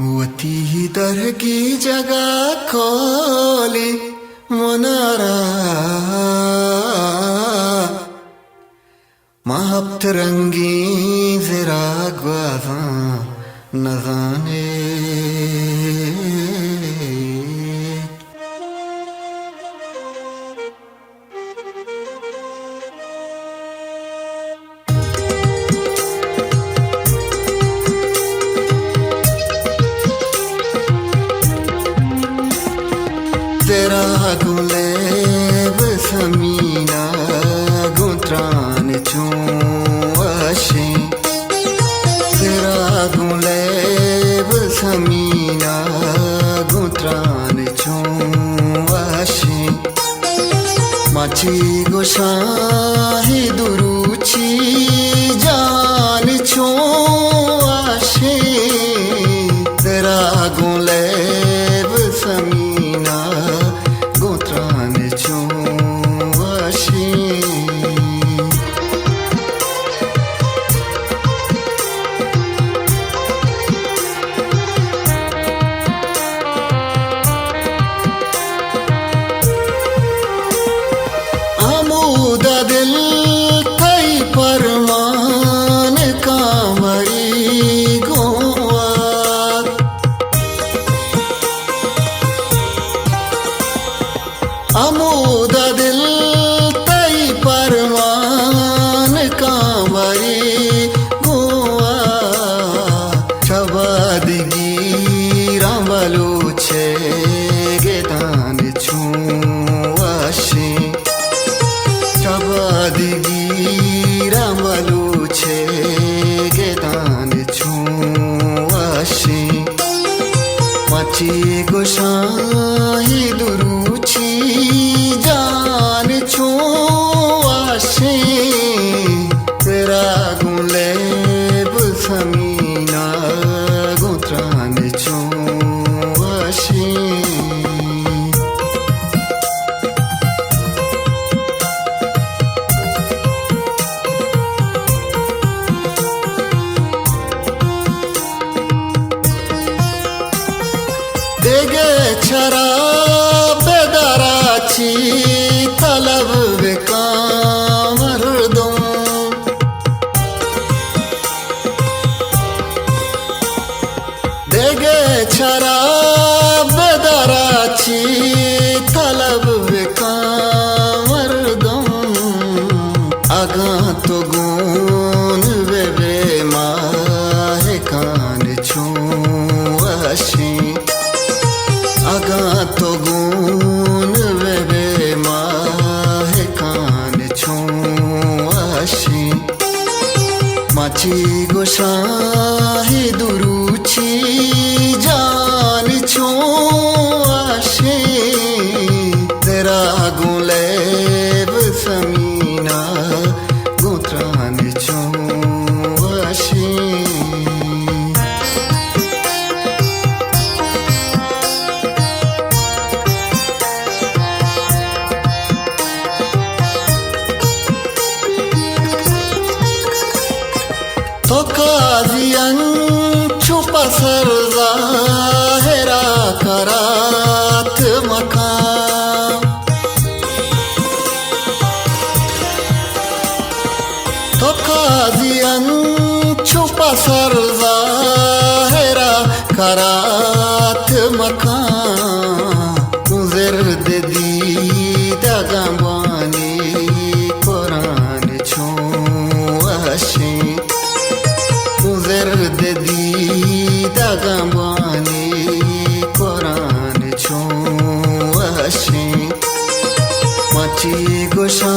वती दरगी जगह खोली मुनारा महब्त रंगी जरा ग्वाजा न जाने तेरा गुलेब समीना गुत्रान चुआशे तेरा गुलेब समीना गुत्रान चुआशे माची गोशाही दुरुची जान चुआशे तेरा गुलेब समीना गुत्रान चुआशे आमूदा दिल कई परमान कामरी गोवा आमूदा दिल कई परमान कामरी गोवा शबादगी रामलो छे गेदान छुआशे शबादगी रामलो छे गेदान छुआशे माची गोशाही दुरुची जान छुआशे तेरा गुलेब समीना गुत्रान छुआशे देगे छरा बेदराची तलब बेकामर दूं देगे छरा बेदराची तलब बेकामर दूं आगा तो गुन बेबे माहे कान छुआशे आगा तो गुन बेबे माहे कान छुआशे माची गोशाही दुरुची जान छुआशे तेरा गुलेब समीना गुत्रान छुआशे तो काजियन छुपा सर ज़ाहिरा करात मकाम तो काजियन छुपा सर ज़ाहिरा करात मकाम गुज़र दी दगाबानी कुरान छुआशे दी दगाबानी कुरान छुआशे माची गोशा